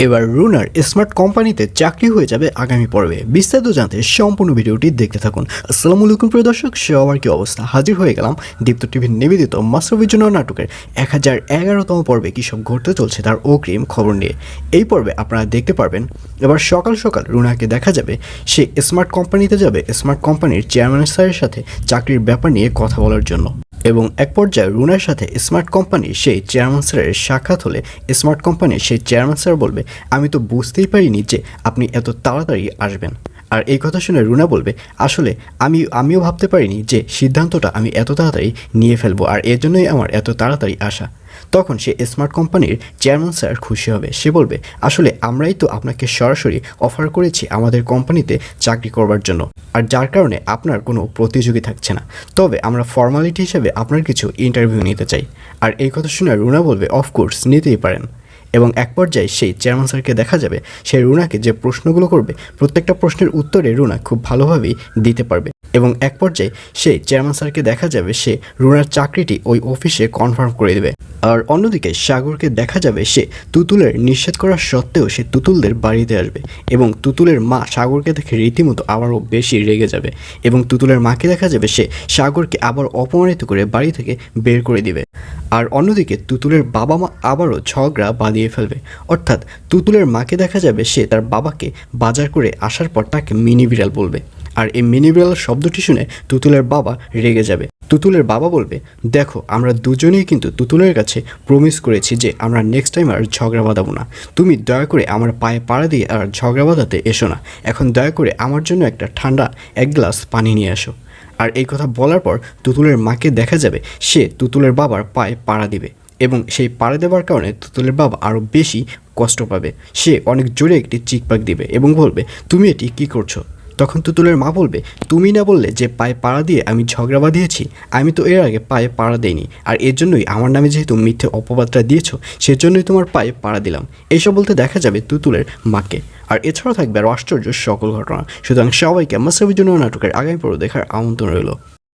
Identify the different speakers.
Speaker 1: এবার রুনার স্মার্ট কোম্পানিতে চাকরি হয়ে যাবে আগামী পর্বে। বিস্তারিত জানতে সম্পূর্ণ ভিডিওটি দেখতে থাকুন। আসসালামু আলাইকুম প্রিয় দর্শক, সবার কি অবস্থা? হাজির হয়ে গেলাম দীপ্ত টিভির নিবেদিত মাস্টারপির জন্য নাটকের 1011তম পর্বে কী সব ঘটতে চলছে তার অগ্রিম খবর নিয়ে। এই পর্বে আপনারা দেখতে পারবেন এবার সকাল সকাল রুনাকে দেখা যাবে সে স্মার্ট কোম্পানিতে যাবে স্মার্ট কোম্পানির চেয়ারম্যান স্যারের সাথে চাকরির ব্যাপার নিয়ে কথা বলার জন্য। এবং এক পর্যায়ে রুনার সাথে স্মার্ট কোম্পানির সেই চেয়ারম্যান স্যারের সাক্ষাৎ হলে স্মার্ট কোম্পানির সেই চেয়ারম্যান স্যার বলবে, আমি তো বুঝতেই পারিনি যে আপনি এত তাড়াতাড়ি আসবেন। আর এই কথা শুনে রুনা বলবে, আসলে আমিও ভাবতে পারিনি যে সিদ্ধান্তটা আমি এত তাড়াতাড়ি নিয়ে ফেলবো, আর এর জন্যই আমার এত তাড়াতাড়ি আসা। তখন সে স্মার্ট কোম্পানির চেয়ারম্যান স্যার খুশি হবে। সে বলবে, আসলে আমরাই তো আপনাকে সরাসরি অফার করেছি আমাদের কোম্পানিতে চাকরি করবার জন্য, আর যার কারণে আপনার কোনো প্রতিযোগী থাকছে না। তবে আমরা ফর্মালিটি হিসেবে আপনার কিছু ইন্টারভিউ নিতে চাই। আর এই কথা শুনে রুনা বলবে, অফকোর্স নিতেই পারেন। এবং এক পর্যায়ে সেই চেয়ারম্যান স্যারকে দেখা যাবে সে রুনাকে যে প্রশ্নগুলো করবে প্রত্যেকটা প্রশ্নের উত্তরে রুনা খুব ভালোভাবেই দিতে পারবে। এবং এক পর্যায়ে সেই চেয়ারম্যান স্যারকে দেখা যাবে সে রুনার চাকরিটি ওই অফিসে কনফার্ম করে দেবে। আর অন্যদিকে সাগরকে দেখা যাবে সে তুতুলের নিষেধ করা সত্ত্বেও সে তুতুলদের বাড়িতে আসবে। এবং তুতুলের মা সাগরকে দেখে রীতিমতো আবারও বেশি রেগে যাবে। এবং তুতুলের মাকে দেখা যাবে সে সাগরকে আবার অপমানিত করে বাড়ি থেকে বের করে দিবে। আর অন্যদিকে তুতুলের বাবা মা আবারও ঝগড়া বাঁধিয়ে ফেলবে। অর্থাৎ তুতুলের মাকে দেখা যাবে সে তার বাবাকে বাজার করে আসার পর তাকে মিনি বিড়াল বলবে। আর এই মিনি বিড়াল শব্দটি শুনে তুতুলের বাবা রেগে যাবে। তুতুলের বাবা বলবে, দেখো আমরা দুজনেই কিন্তু তুতুলের কাছে প্রমিস করেছি যে আমরা নেক্সট টাইম আর ঝগড়া বাঁধাবো না। তুমি দয়া করে আমার পায়ে পাড়া দিয়ে আর ঝগড়া বাঁধাতে এসো না। এখন দয়া করে আমার জন্য একটা ঠান্ডা এক গ্লাস পানি নিয়ে আসো। আর এই কথা বলার পর তুতুলের মাকে দেখা যাবে সে তুতুলের বাবার পায়ে পাড়া দিবে। এবং সেই পাড়া দেওয়ার কারণে তুতুলের বাবা আরও বেশি কষ্ট পাবে। সে অনেক জোরে একটি চিকপাক দিবে এবং বলবে, তুমি এটি কী করছো? তখন তুতুলের মা বলবে, তুমি না বললে যে পায়ে পাড়া দিয়ে আমি ঝগড়া বাঁধিয়েছি? আমি তো এর আগে পায়ে পাড়া দেইনি, আর এর জন্যই আমার নামে যেহেতু মিথ্যে অপবাদটা দিয়েছো সেজন্যই তোমার পায়ে পাড়া দিলাম। এইসব বলতে দেখা যাবে তুতুলের মাকে। আর এছাড়াও থাকবে আরও আশ্চর্য সকল ঘটনা। সুতরাং সবাইকে মাস্টারপির জন্য নাটকের আগামী পর্ব দেখার আমন্ত্রণ রইল।